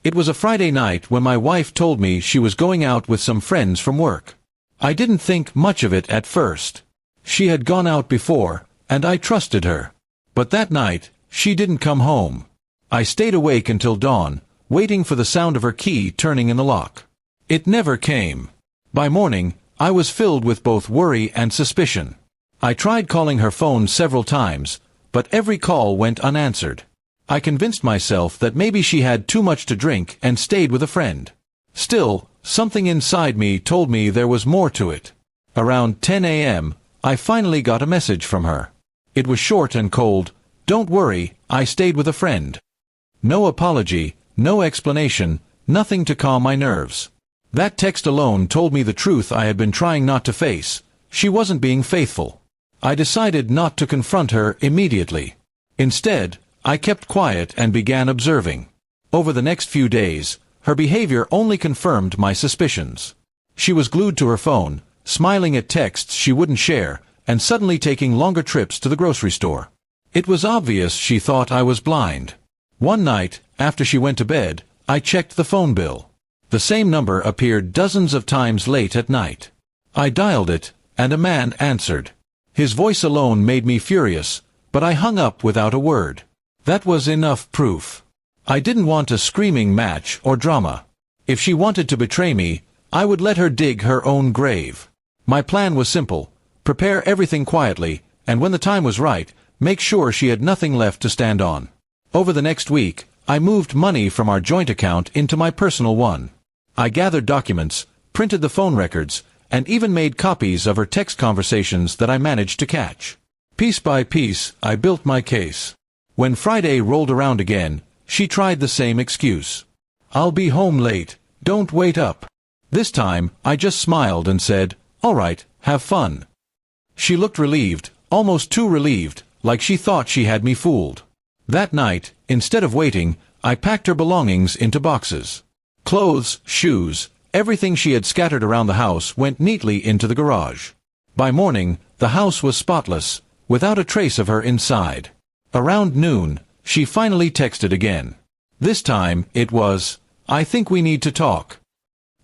It was a Friday night when my wife told me she was going out with some friends from work. I didn't think much of it at first. She had gone out before, and I trusted her. But that night, she didn't come home. I stayed awake until dawn, waiting for the sound of her key turning in the lock. It never came. By morning, I was filled with both worry and suspicion. I tried calling her phone several times, but every call went unanswered. I convinced myself that maybe she had too much to drink and stayed with a friend. Still, something inside me told me there was more to it. Around 10 a.m., I finally got a message from her. It was short and cold. "Don't worry, I stayed with a friend." No apology, no explanation, nothing to calm my nerves. That text alone told me the truth I had been trying not to face. She wasn't being faithful. I decided not to confront her immediately. Instead, I kept quiet and began observing. Over the next few days, her behavior only confirmed my suspicions. She was glued to her phone, smiling at texts she wouldn't share, and suddenly taking longer trips to the grocery store. It was obvious she thought I was blind. One night, after she went to bed, I checked the phone bill. The same number appeared dozens of times late at night. I dialed it, and a man answered. His voice alone made me furious, but I hung up without a word. That was enough proof. I didn't want a screaming match or drama. If she wanted to betray me, I would let her dig her own grave. My plan was simple: prepare everything quietly, and when the time was right, make sure she had nothing left to stand on. Over the next week, I moved money from our joint account into my personal one. I gathered documents, printed the phone records, and even made copies of her text conversations that I managed to catch. Piece by piece, I built my case. When Friday rolled around again, she tried the same excuse. "I'll be home late, don't wait up." This time, I just smiled and said, "All right, have fun." She looked relieved, almost too relieved, like she thought she had me fooled. That night, instead of waiting, I packed her belongings into boxes. Clothes, shoes, everything she had scattered around the house went neatly into the garage. By morning, the house was spotless, without a trace of her inside. Around noon, she finally texted again. This time, it was, "I think we need to talk."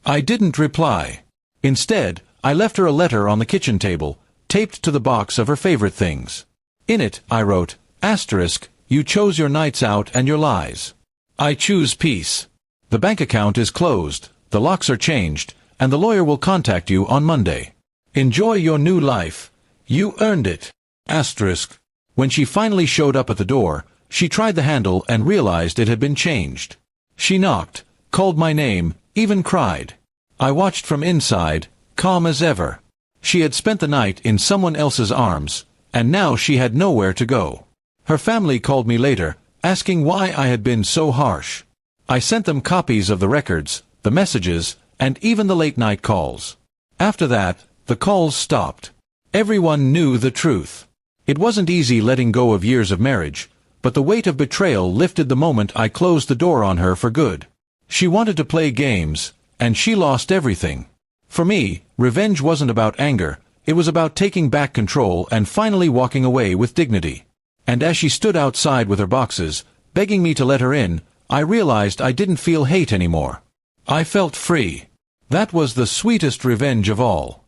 I didn't reply. Instead, I left her a letter on the kitchen table, taped to the box of her favorite things. In it, I wrote, "Asterisk, you chose your nights out and your lies. I choose peace. The bank account is closed, the locks are changed, and the lawyer will contact you on Monday. Enjoy your new life. You earned it." Asterisk. When she finally showed up at the door, she tried the handle and realized it had been changed. She knocked, called my name, even cried. I watched from inside, calm as ever. She had spent the night in someone else's arms, and now she had nowhere to go. Her family called me later, asking why I had been so harsh. I sent them copies of the records, the messages, and even the late-night calls. After that, the calls stopped. Everyone knew the truth. It wasn't easy letting go of years of marriage, but the weight of betrayal lifted the moment I closed the door on her for good. She wanted to play games, and she lost everything. For me, revenge wasn't about anger, it was about taking back control and finally walking away with dignity. And as she stood outside with her boxes, begging me to let her in, I realized I didn't feel hate anymore. I felt free. That was the sweetest revenge of all.